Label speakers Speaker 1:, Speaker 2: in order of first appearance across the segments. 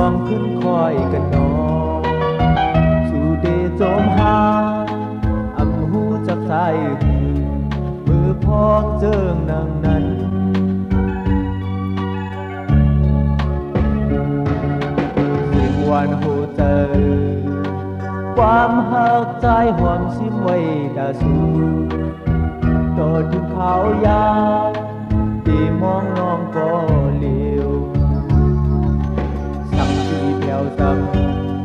Speaker 1: องขึ้นคอยกันนองสู่เดโจมหาอำหูจากสายมือพองเจิงนางนั้นสิ่งวันหูเจอความหักใจหอมซิมไว้ดาสูต่อถึงขาวยาวที่มองน้องก็เหลียวสังที่แผ่วซ้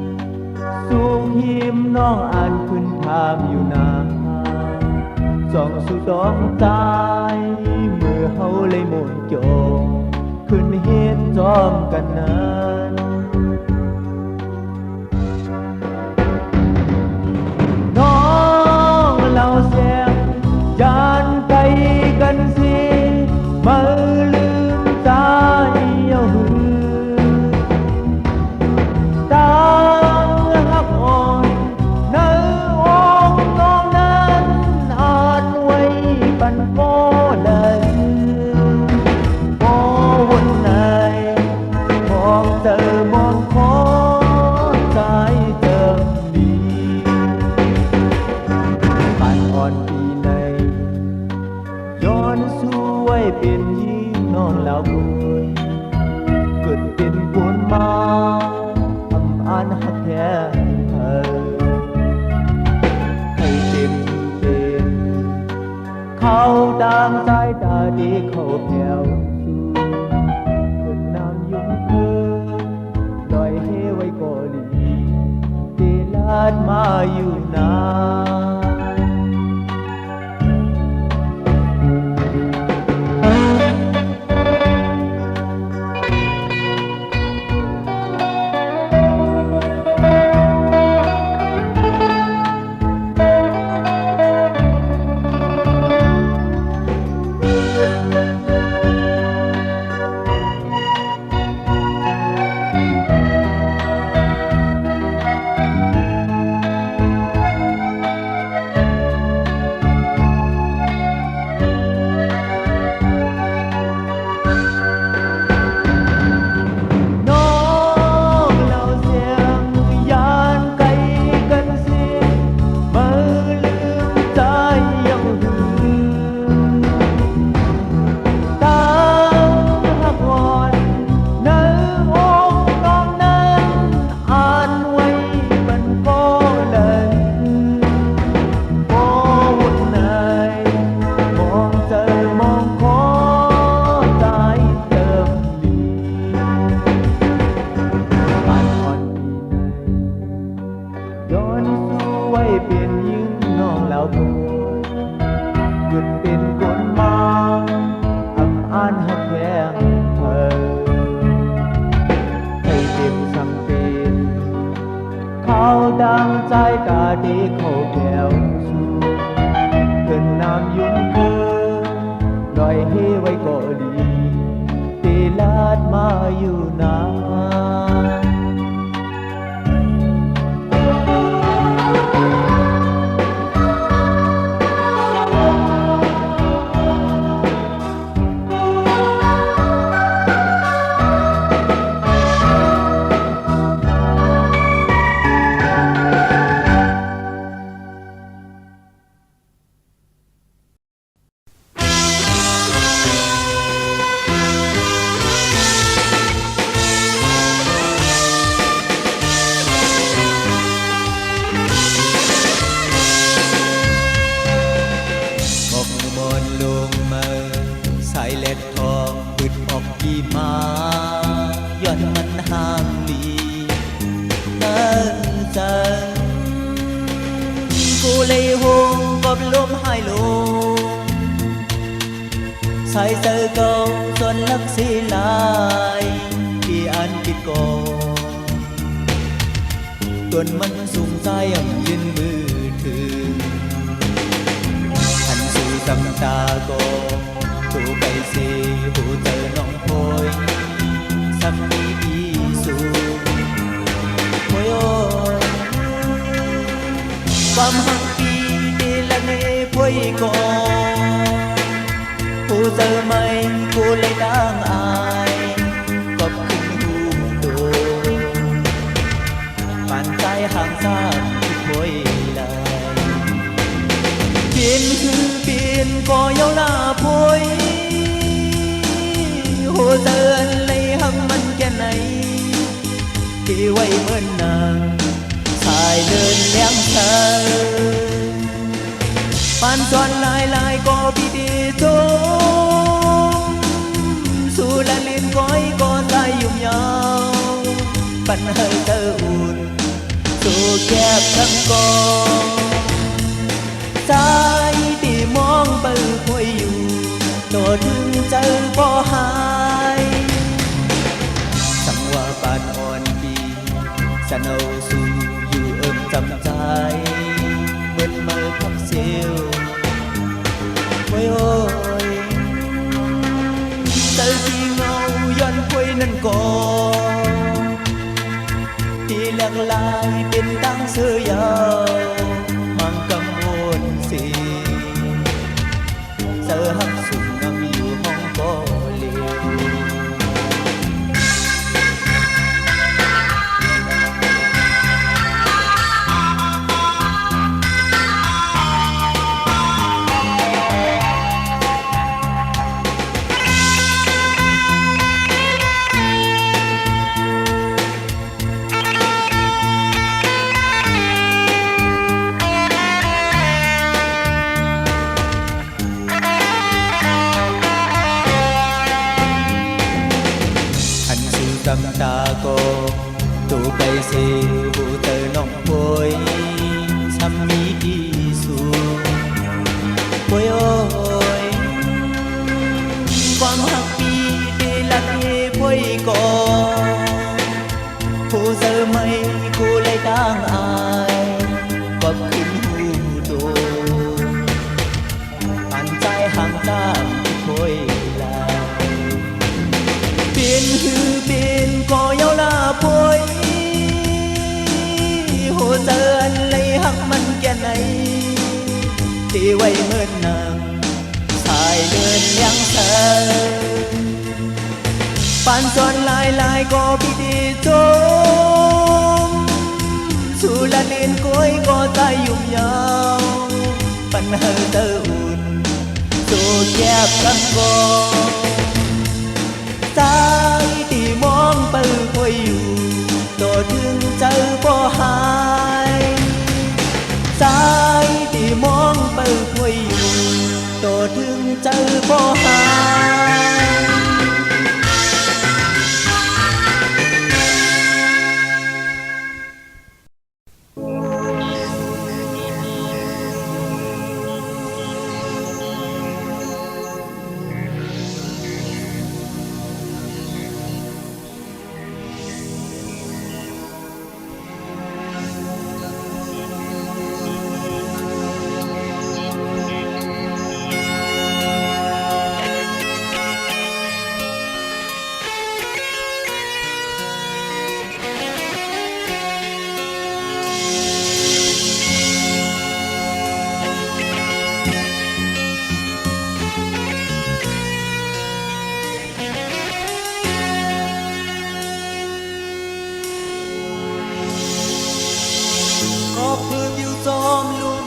Speaker 1: ำสู่หิมน้องอ่านขึ้นถามอยู่นานส่องสู่ดอกใจมือเฮาเลยหมุนโจงขึ้นเห็นจอมกันนั้นน้องเล่าเสียงยานไกลกันสิมาลืมตาเยาหือตาหักอ่อนในอกน้องนั้นอ่านไว้ปันโปเลยโอ้วันไหนมองเจอมองขอใจเติมดีปานอ่อนปีในย้อนสู้ไว้เป็นยิ่งน้องแล้วบุยเกิดเป็นคนมาทำอ่านหักแท้เธอให้เป็นเขาดังใจตาดีเขาแผ่วสู่เกิดน้ำยุ่งเกินลอยเฮไว้ก่อลีเดลาดมาอยู่นานย้อนสู้ไว้เป็นยิ่งน้องแล้วตัวเกิดเป็นคนมาอับอ่านหักแย้งเธอให้เต็มสังเป็นเขาดังใจกาดีเขาแก้วสู้เกินน้ำยุ่งเกินลอยเฮไว้ก็ดีตีลาดมาอยู่นานมาย้อนมันห่างลีตั้งจังกูเลยหงกับลมหายลงใส่เจอเก่าส่วนลักสีลายที่อันติดก่อตัวมันสูงใจยืนมือถือหันสู่จำตาก่อตูไปสิหูเจอน้องโพยสัมมีอีสูโพยโอความหักปีดีละเนโพยก่อผู้เจอไม่กูเลยดังอายก็ขึ้นหูโด เหมือนนางชายเดินเลี้ยงเธอปานส่วนลายก็พิธีทุกสู่ละลินก้อยก็ใจยุ่งยาวปันให้เธออุ่นสู่แคบทั้งกองใจที่มองเปิดหวยอยู่โดดถึงเจอบ่หายสังว่าปานอ่อนปีสนเอาสู่อยู่เอิมจำใจเหมือนเมื่อพักเสียวโอ้ยเจอที่เงาย้อนคุยนั่นก่อนที่หลากหลายเป็นตั้งเสื้อยาวมังกังวลสิเจอหักสุขงามอยู่ห้องก็เลี้ยวจำตาก็ตูไปเสียบูเตอน้องป่วยซ้ำมีดีสูป่วยโอ้ยความหักปีที่ลัดให้ป่วยก่อนผู้เจอไม่กูเลยตั้งอายกวักขึ้นหูโดอันใจห่างตามป่วยลาเป็นหือเป็นก็ยาวลาป่วยหัวใจอันเลยหักมันแก่ไหนที่ไว้เหมือนนางชายเดินยังเธอปานส่วนลายก็พิธีจมสู่ละลินก้อยก็ใจยุ่งยาวปันให้เธออุ่นสู่แคบกันก่อนใจที่มองเปิดหวยอยู่โดดถึงเจอบ่หายใจที่มองเปิดหวยอยู่โดดถึงเจอบ่หาย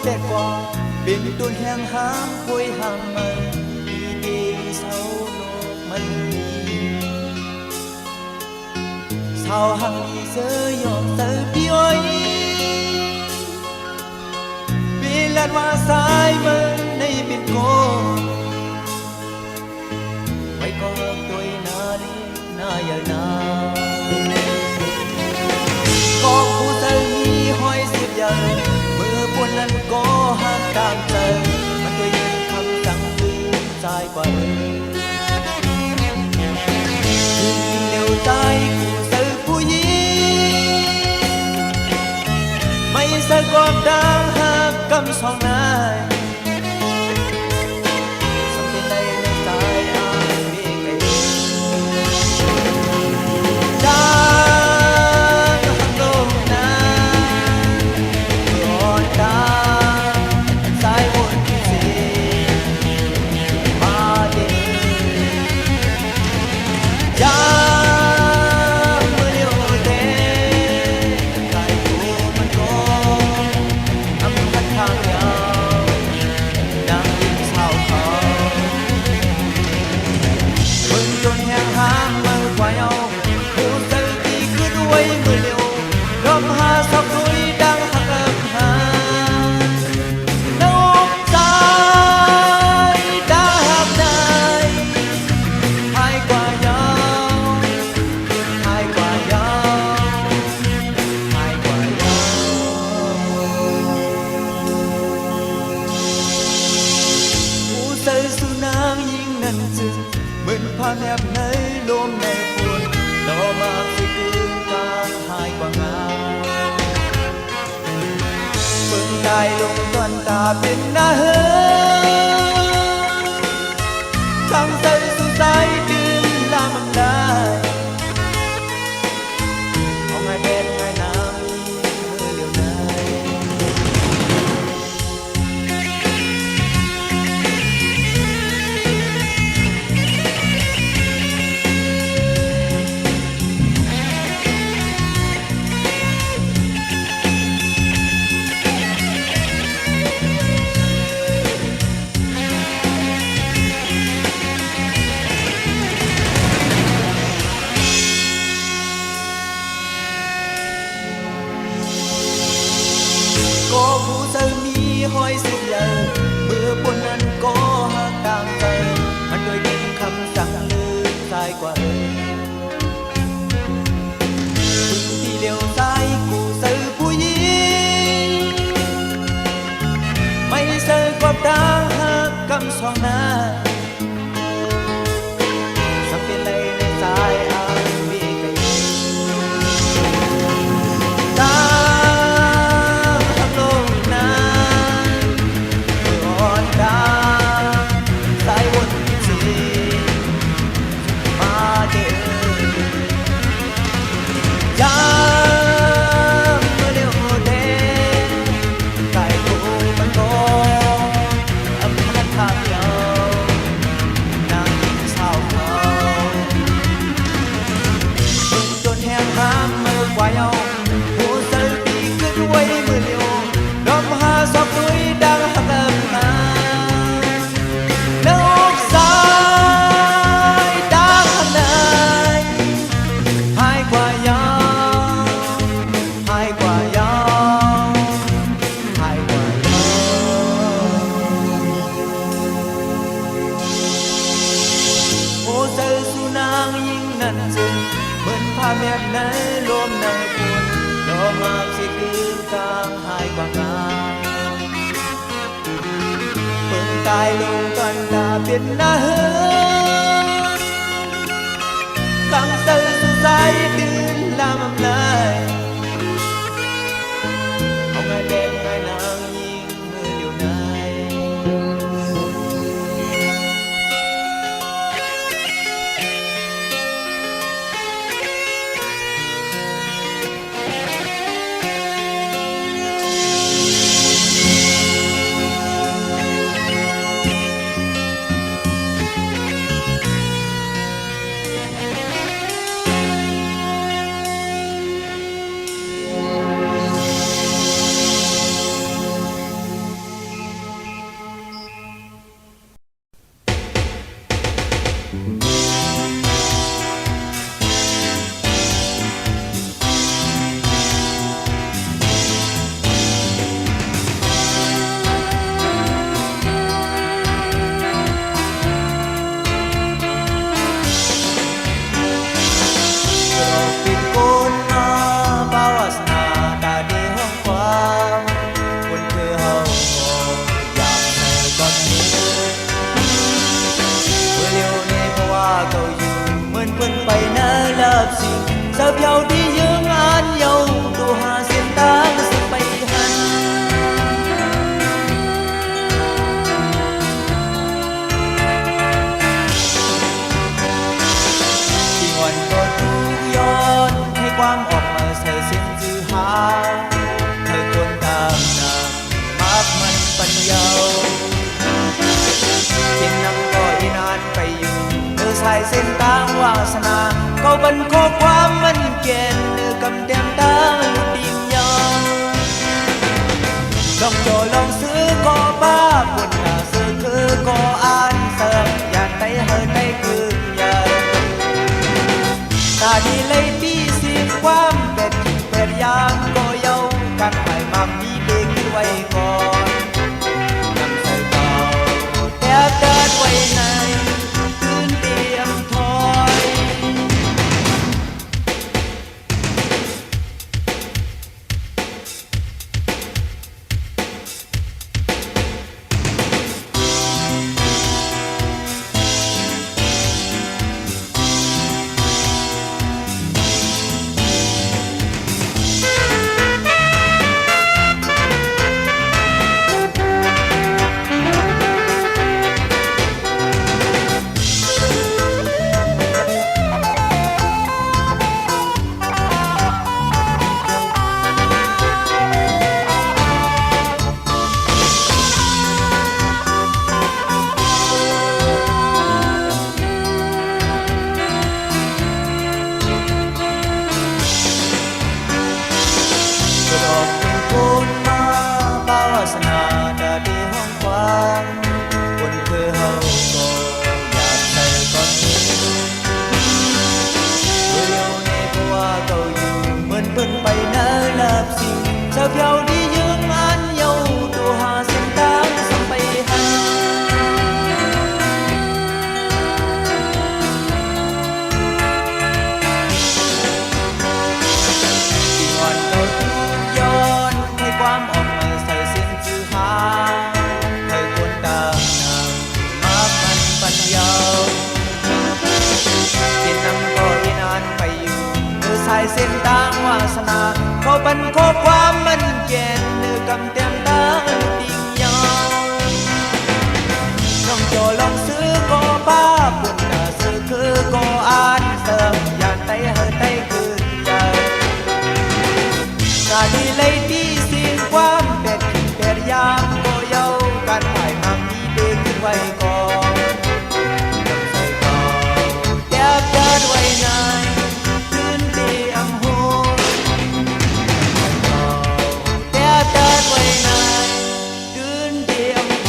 Speaker 1: แต่กว่าเป็นตุนแห่งห้ามคุยห้ามมันดีดีเศร้าโลกมันมีเศร้าหังอีเสือยอมเตอพี่อ้อยปีลัดว่าสายมันในเป็นโกไว้ก็ตัวนาลีนาอย่านาก็ผู้เธอมีห้อยสิบอย่างปวดนั้นก็หักตามใจมันก็ยังคำสั่งฝืนใจกว่าถึงเร็วใจกูสื่อผู้หญิงไม่สะกดดังหักกำสองนายสำเป็นในใจอายมีไงดังหักโลกนาทางยา mình pha nẹp nơi lôm nơi buồn lo mà phải cứ ta hai qua ngao phương đài lung toàn ta bên na hơ càng dây xuống tay đêm làm âm lại ông ai bên ngày nào mưa liều này có vũ sơ mi hoi xếp lời mưa buồn ăn có hát tàng tay hắn đôi đêm khăm rằng lư dài qua từng thì liều dài cụ sơ vui mây sơ qua ta hát căm xoang na sắp bên lấy nơi dài ai vì cây ta qua nhau hồ sơ đi cứ quay mưa liều đom hoa gió núi đang hắt âm nước dài đang hắt nơi hai qua nhau hai qua nhau hai qua nhau hồ sơ su nangยิ่งนั่นจึงเหมือนภาพแบบไหนรวมในบุญดอกไม้ที่คืนกลางหายกว่างามเปิดตายลงกันตาเป็นหน้าเฮือนกังเตอร์สุดใจตื่นลามอำลายเอาไงแดงไงนางยิงมืออยู่ไหนgiờ theo đi dương an nhau đồ hà xin ta sẽ bay hẳn chỉ ngoan có tu yonให้ความออกมาใส่เส้นจือหาเธอควรตามนำมักมันปัญญาเพียงนำก็อีนานไปอยู่เธอใส่เส้นทางวาสนาก็บันข้อความมันเก่นเนื้อกำแดมตาดินยองลองโจลองซื้อก็บ้าปวดหน้าซื้อคือก็อ่านเสิร์ฟอยากได้เฮอได้คืออยากตาดีเลยปีสิบความเป็ดยางก็เย้ากันไปมามีเด็กไว้ก่อนนำใส่เบาแต่เดินไว้ในพื้นเตรียมถอย เส้นทางวาสนาเขาบันข้อความมันแก่นเนื้อกำเต็มตาติ่งยาวน้องโจลองซื้อก็ป้าปุ่นซื้อคือก็อ่านเสิร์ฟอยากไต่เฮอไต่คืนใจกาดีเลยที่สิ่งความเป็ดยามก็เย้าการถ่ายทำนี้เด็กขึ้นไว้ก่อนไว้ในพื้นที่อำหูแต่เดินไว้ในพื้นที่อำพ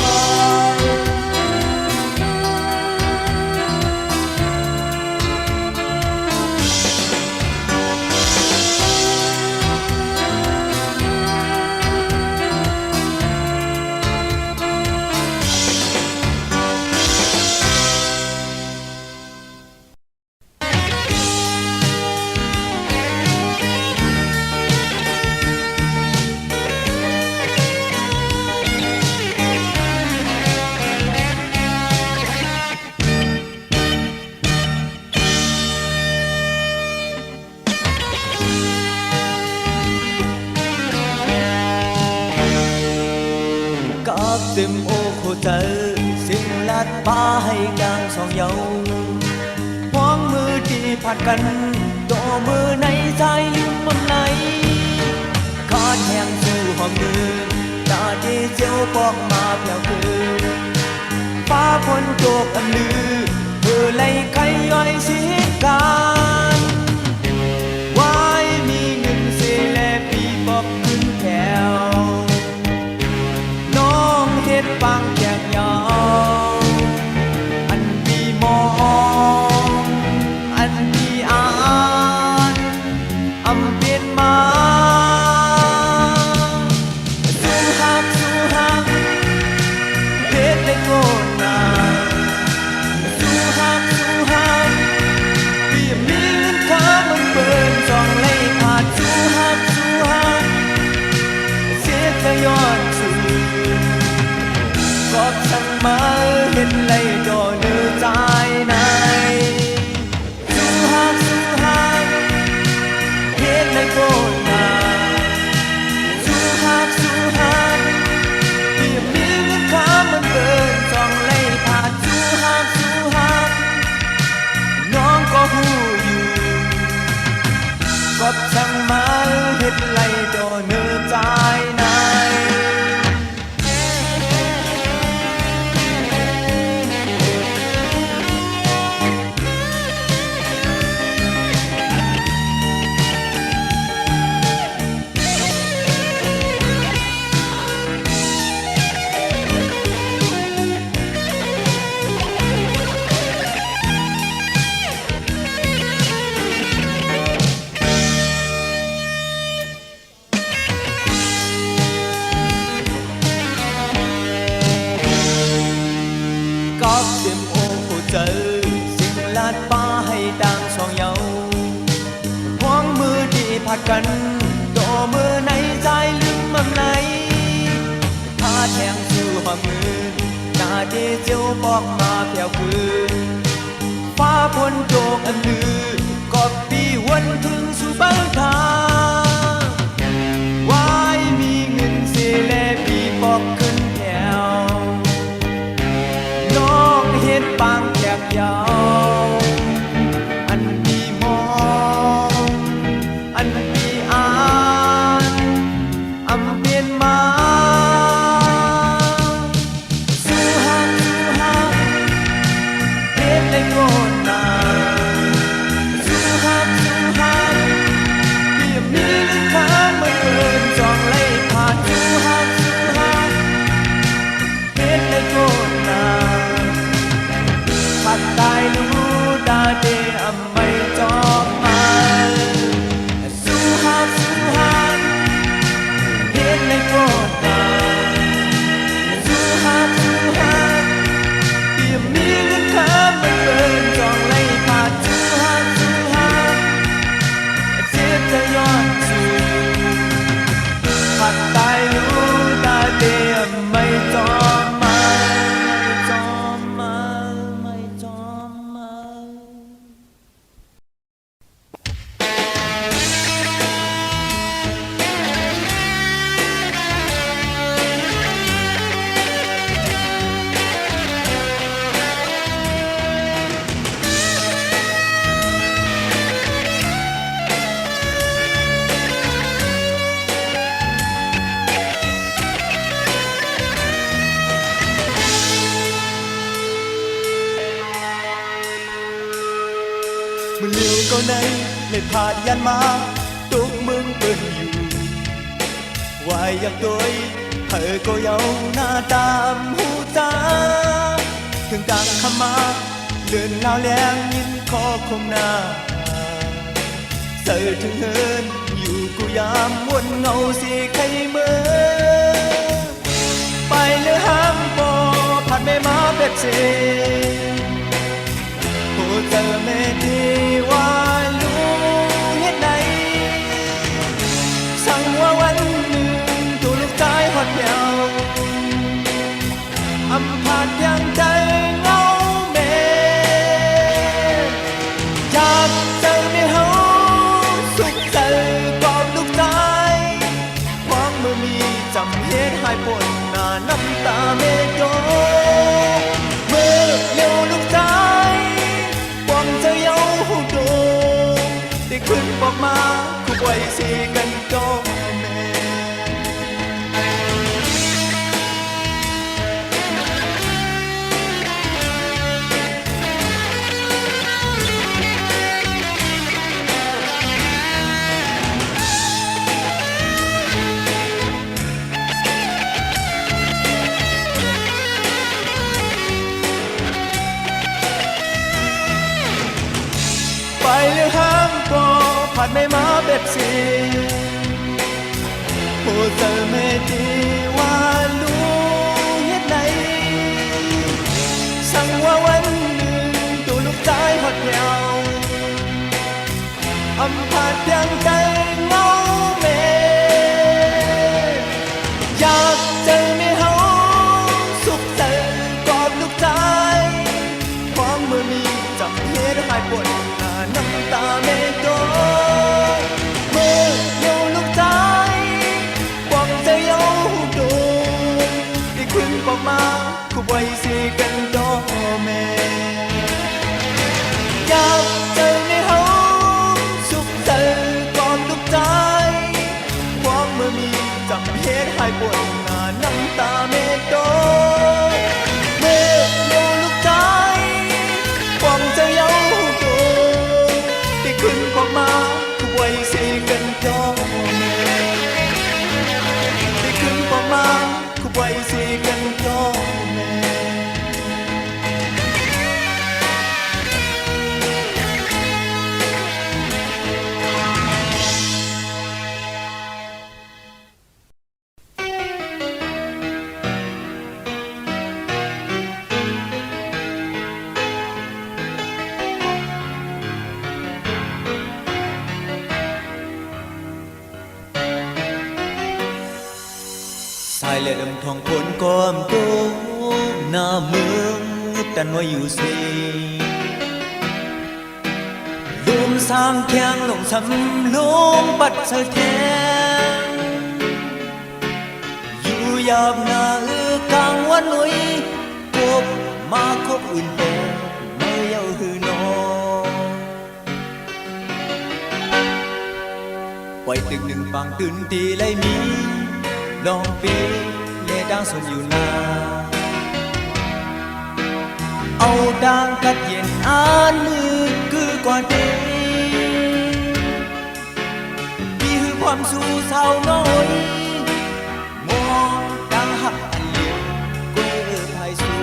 Speaker 1: เต็มอกหัวใจสิ่งลัดป้าให้กลางสองเยาพวงมือที่ผัดกันโตมือในใจลืมมันไหนขาดแห่งสู่ห้องมือตาที่เจียวปอกมาแผ่วคือฟ้าพ้นโจกอันลือเธอไล่ใครย่อยสิกันไว้มีเงินเสียและปีปอกขึ้นแถวฟังแจกยาวอันที่มองอันที่อ่านอำเป็นมาสู้หักเพชรเลยโกนนาสู้หักที่มีเงินค้ามันเปินจองเลยขาดสู้หักเสียใจย้อนสู่ก็สั่งมาเห็นเลยโดนเดือใจในสู้หักเห็นเลยโกนนาสู้หักที่มีเงินค้ามันเบินจองเลยผ่านสู้หักน้องก็หูอยู่ก็สั่งมาเห็นเลยโดนเดือใจในเต็มอกหัวใจสิ่งลาดป้าให้ดังสองเยาพวงมือที่ผัดกันโตมือในใจลืมมั่งไหนพาแทงสู่ห้องมือหน้าที่เจียวบอกมาแผ่วคือฟ้าพ้นโจกอันลือก็ปีวันถึงสู่บ้านทาวายมีเงินเสียและปีปอกขึ้นแถวเห็นปางแจกยาวอันที่มองอันที่อ่านอำเป็นมาสู้หักเห็นเลยโกนนาสู้หัก
Speaker 2: Mình liều câu này lên phạt gian má tốt mừng bênอยู่ว่าอยากตัวเธอก็เยาหน้าตามหูตาถึงต่างคำมาเลื่อนลาวแรงยินขอคงหน้าเสิถึงเฮินอยู่กูยามวนเงาสีใครเมื่อไปเลยห้ามบอผัดไม่มาแบบเสีโอ้เจอแม่ดีว่าลูกเฮ็ดไหนสั่งว่าวันหนึ่งตัวลูกชายหอดเหี่ยวอำพาดยังใจเงาแม่อยากเจอแม่เฮาสุขใจกอดลูกชายความมือมีจำเฮ็ดให้ปนหน้าน้ำตาแม่โดเมื่อเร็วลูกชายหวังจะเย้าหูโดได้ขึ้นบอกมาคู่ไว้สิกันก็แม่ไปเลยห้ามก็ผ่านไม่มาแบบสิโอ้เจอแม่ดีว่าลูกเฮ็ดไหนสั่งว่าวันหนึ่งตัวลูกชายหอดเหี่ยวอำพาดเพียงใจเงาแม่อยากเจอแม่เฮาสุขใจกอดลูกชายความมือมีจำเฮ็ดให้ปวดน้ำตาแม่โดเมื่อเย้าลูกชายหวังจะเย้าโดได้ขึ้นบอกมาคู่ไว้สิกันดอแม่อยากเจอในเฮาสุขใจกอดลูกชายความเมื่อมีจำเหตุให้ปวดหน้าน้ำตาแม่โดเมื่อเย้าลูกชายหวังจะเย้าขึ้นบอกมาคู่ไว้สิกันจอแม่ได้ขึ้นบอกมาคู่ไว้สิกันจอแม่สายเลือดทองคนก้อมโตหน้าเมืองแต่น้อยอยู่สิลุมสร้างแข้งลงสำลงปัดเสถียรอยู่ยามหน้ากลางวันหนุ่ยกบมาคบอื่นแต่เมื่อเย้าหือนอปล่อยตึกหนึ่งฟังตื่นตีไลมีลองปีเล่ดังสนอยู่นาเอาดังกัดเย็นอ่านมือคือกว่าเดิมที่คือความสู่เศร้าน้อยมองดังหักอันเดียวกวยภายสู่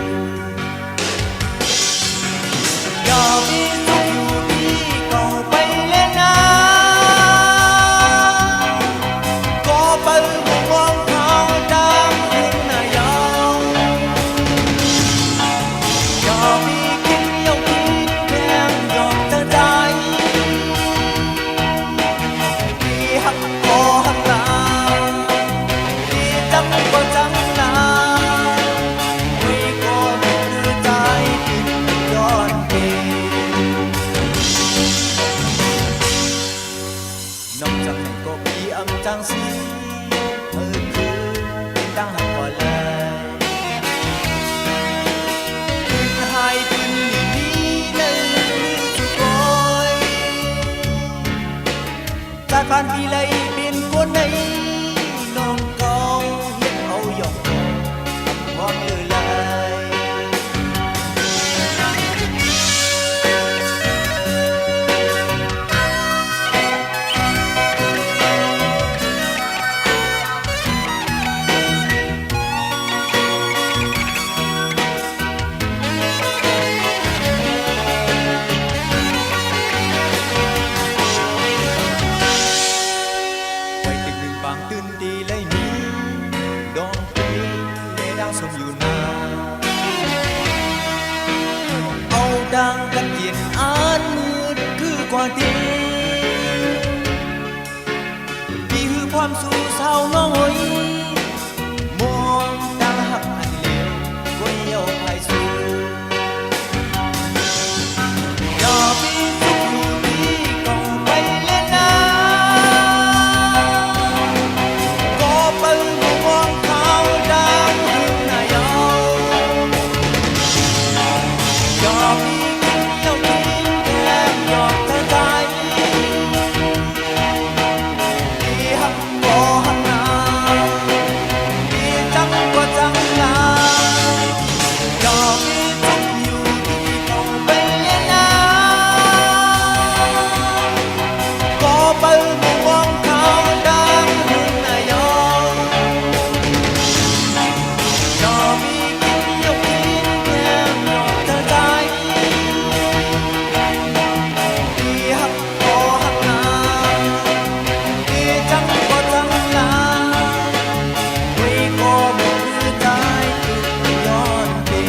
Speaker 2: อย่ามีสุขอยู่ที่เก่าไปเล่นนาก็ไปมองจังสีคือตั้งหักก่อนเลยขึ้นหายขึ้นนี้นั่นสุดคอยจากการที่ไล่เป็นคนในน้องเก่าเห็นเอาหยอกมองเลยล กว่าดีปีคือความสู่เศร้าน้อยมองตาหักอันเลวก็เยี่ยวภายสู่อย่ามีทุกอยู่ที่เก่าไปเล่นน้ำก็ไปมองเขาดังขึ้นหน้ายาวอย่ามีเยี่ยวที่แก้มหยอดเธอใจที่หักบ่หักนาที่จังกว่าจังลาอย่ามีทุกอยู่ที่เก่าไปเล่นน้ำก็ไปมองเขาดังขึ้นหน้ายาวอย่ามีเยี่ยวที่แก้มหยอดเธอใจที่หักบ่หักนาที่จังกว่าจังลาไว้ก็บ่คือใจคือย้อนเดิ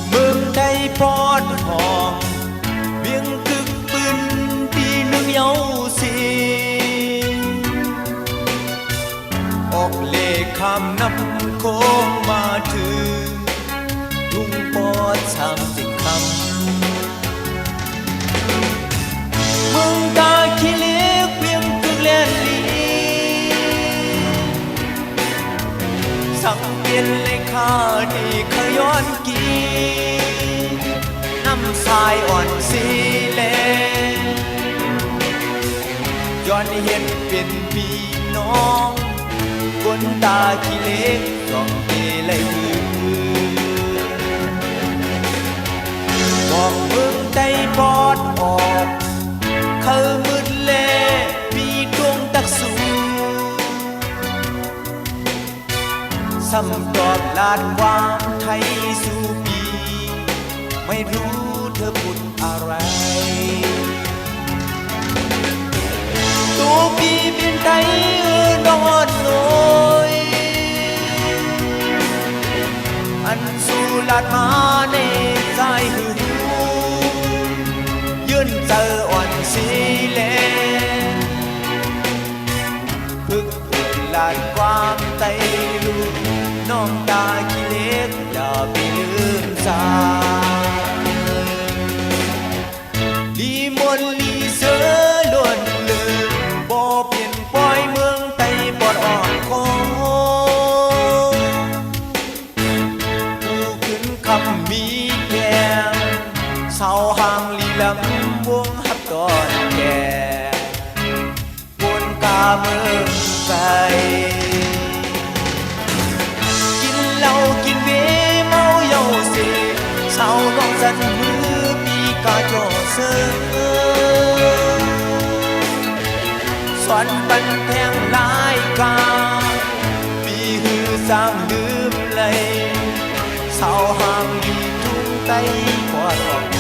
Speaker 2: เมืองใดปอดหองเวียงตึกปืนปีหนึ่งเยาสีออกเลขามน้ำโค้งมาถึงทุ่งปอด30 คำเมืองตาขี้เหล็กเวียงตึกแลนลีสังเวียนเลยค่าดีขย้อนกีน้ำทรายอ่อนสีแลย้อนเห็นเป็นพี่น้องบนตาขี้เหล็กสองปีเลยบอกเมืองใต้ปอดออกเขามืดแลปีดวงตักสูซ้ำตอบลาดความไทยสู่ปีไม่รู้เธอพูดอะไรตัวปีเป็นไทยนอนหน่อยอันสู่ลาดมาในใจหือยืนเจออ่อนสีแลพึกลาดความไตลูกน้องตาขี้เหล็กอย่าไปลืมสาลีมนลีเสือล้วนเลือบ่เปลี่ยนปล่อยเมืองไต้ปอดอ่อนคอผู้ขึ้นคำมีแก้มเศร้าห่างลีลำวงหับตอนแก่บนกาเมืองไกลกินเหล้ากินเบียร์เมาเย้าเสียเศร้าร้องสั่นมือปีกาจ่อเสือสอนบันแทงลายกาปีหือสร้างลืมเลยเศร้าห่างลีทุ่งไต้ปอดออกโค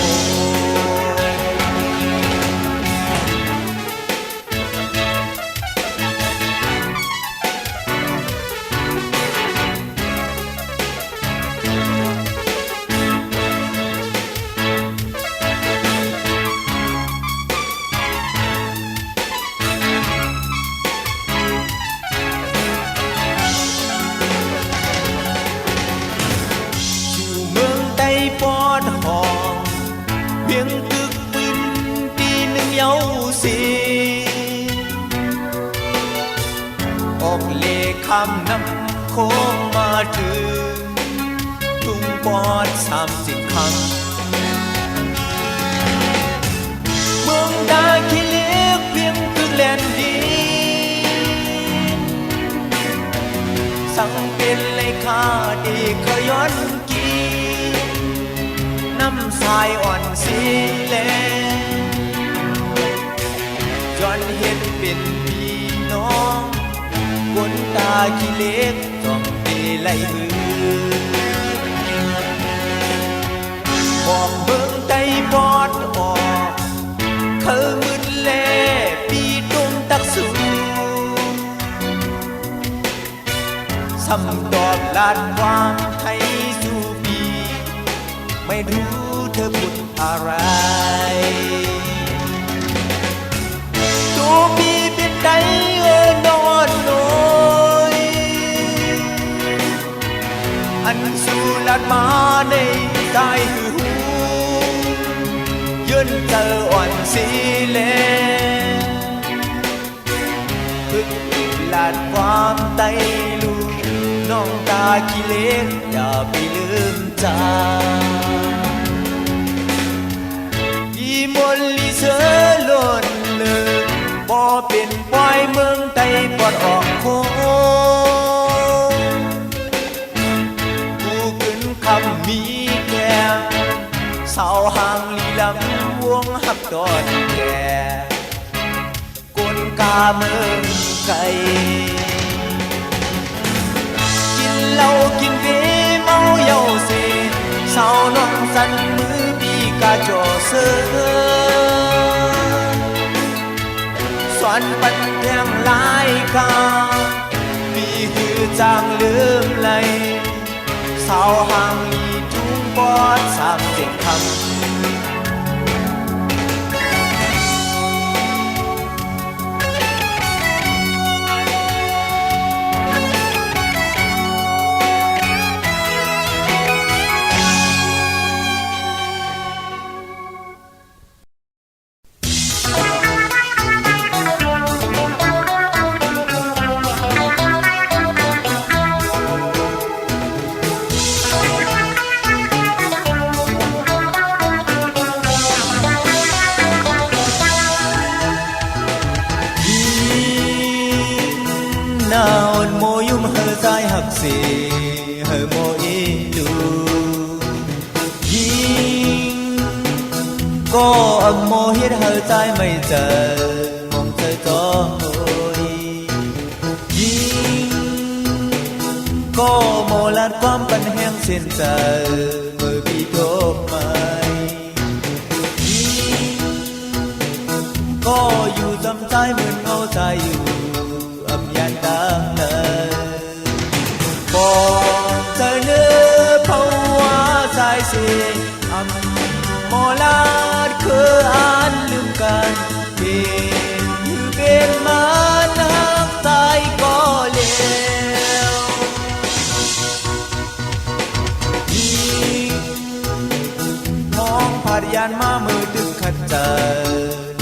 Speaker 2: ข้ามน้ำโค้งมาถึงทุ่งปอด30 ครั้ง เคยย้อนกีน้ำสายอ่อนสีแลย้อนเห็นเป็นพี่น้องบนตาขี้เล็กจ้องตีไหลหือบอกเบิ่งใจปอดออกเคยมึนแลปีตุ้มตักสูสำตอบลานวางไทยสู่ปีไม่รู้เธอพูดอะไรตัวปีเป็นใจนอนน้อยอันสู่ลานมาในใจหูยืนเจออ่อนสีเลพึกลานความไตลูน้องตาขี้เล็กอย่าไปลืมจาอีมนลีเสือล้นเลิกบ่เป็นปล่อยเมืองไต้ปอดออกโค้งผู้ขึ้นคำมีแก้มสาวห่างลีลำวงหักตอนแก่กลกาเมืองไกลเหล้ากินเบียร์เมาเย้าเสสาวน้องสันมือปีกาจ่อเสือสอนปัดแทงลายกาปีหือจางลืมไหลสาวห่างลีจุงปอดสามเจ็ดคำสิเฮอโมอีดูยิงก็อังโมเฮ็ดเฮอใจไม่เจอมองเธอก็โอยยิงก็โมลานความปันแห้งเส้นใจเมื่อพี่โทบไม่ยิงก็อยู่จำใจเหมือนเงาใจอยู่อำยันตามเลยบอกเธอเนื้อเพราะว่าใจเสียอำโมลาดคืออ่านลืมกันเป็นมานักใจก็เลวยิ่งมองผ่านยานมามือดึกขัดเจอ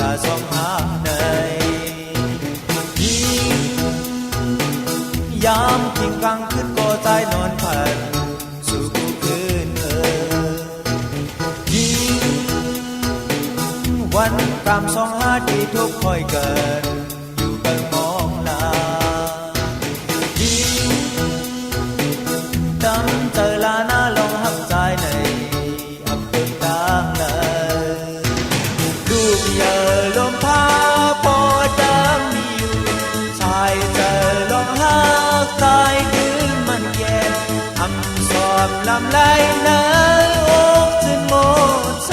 Speaker 2: ลาสองหาในยามทิ้งกลางคืนก็ใจนอนพันสู่กูคืนยิ่งวันกำสองหาที่ทุกคอยเกินอยู่เบิ่งมองลายิ่งจำเจอลาหน้าลองหักใจในอำเภอกลางเลยลูกเยอลมพาพอจำมีอยู่ชายเจอลองหักตายคือมันแย่อำสอบลำไหลในอกจนหมดใจ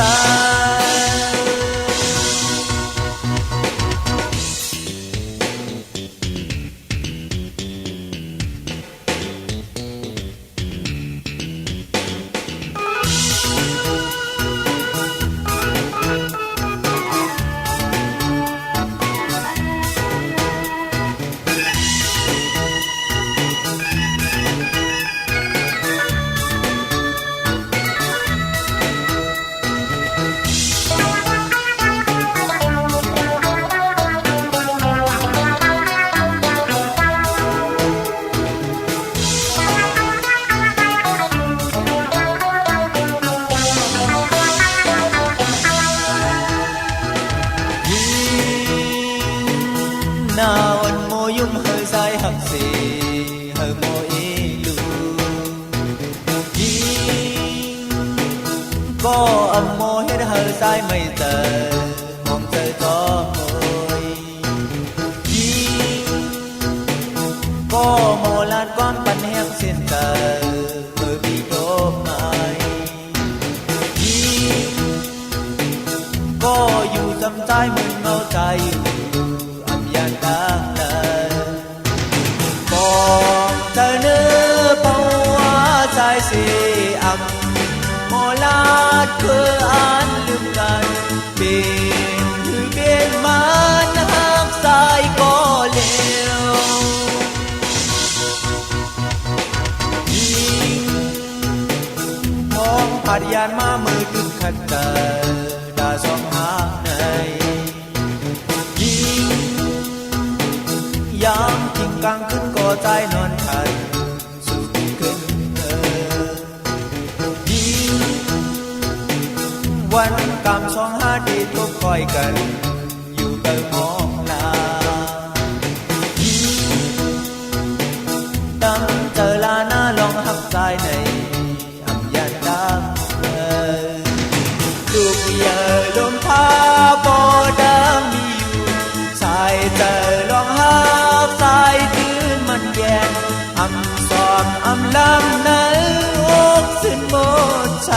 Speaker 2: sai mây giờ mong trời gió môi có mồ lạt quang bắn hẹn xin giờ mơ bị đốm mai cóอยู่จำใจมึนเมาใจอยู่อับยานดังเลยบอกเธอเนื้อเป่าว่าใจสิอับมอลาดเพื่ออ่านลืมกันเป็นถือเป็นมันหักสายก็เลวมองผัดยานมามือถึงขัดเจอดาสองหาในยิงยามทิ้งกลางขึ้นก็ใจนอนขันสู่ขึ้นวันกำสองหาดีทุกคอยกันอยู่เติมมองลาตั้งเจอลาหน้าลองหักใจในอับยันดังเลยลูกเยอลมพาบอดังมีอยู่สายเจอลองหักสายคืนมันแย่อำสอมอำลำในอกสิ้นหมดใจ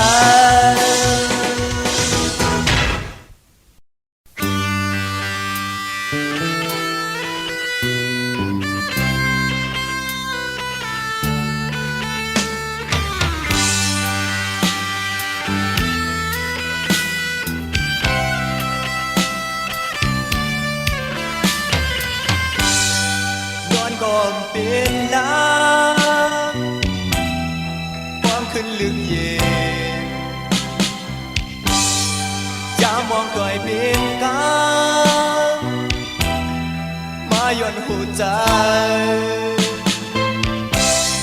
Speaker 2: ก่อนเป็นน้ำความขึ้นลึกเย็นอย่ามองก่อยเป็นกามมาย่อนหูใจ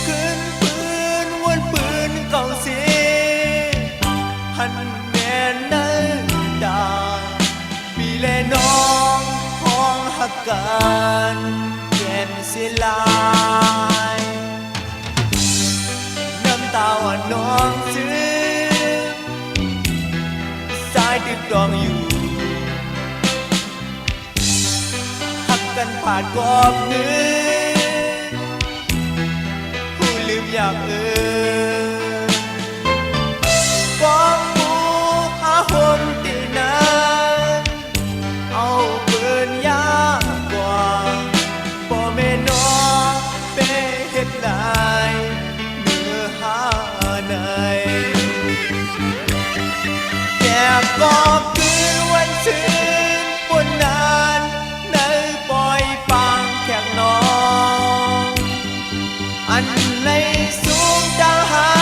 Speaker 2: ขึ้นปืนวนปืนเก่าเสียหันแม่นนั้นดาปีแลน้องห้องหักกันเสียลายน้ำตาว่าน้องซึ้งสายดึกดองอยู่หักกันผ่านกอบหนึ่งผู้ลืมอยากกองมูหาห่มตีนั้นเอาปืนยากกว่าเมนอเปเฮ็ดลายเนื้อหาในแก่กอบคืนวันชื่นปนนานในปล่อยปางแขกน้องอันในสูงดาวหา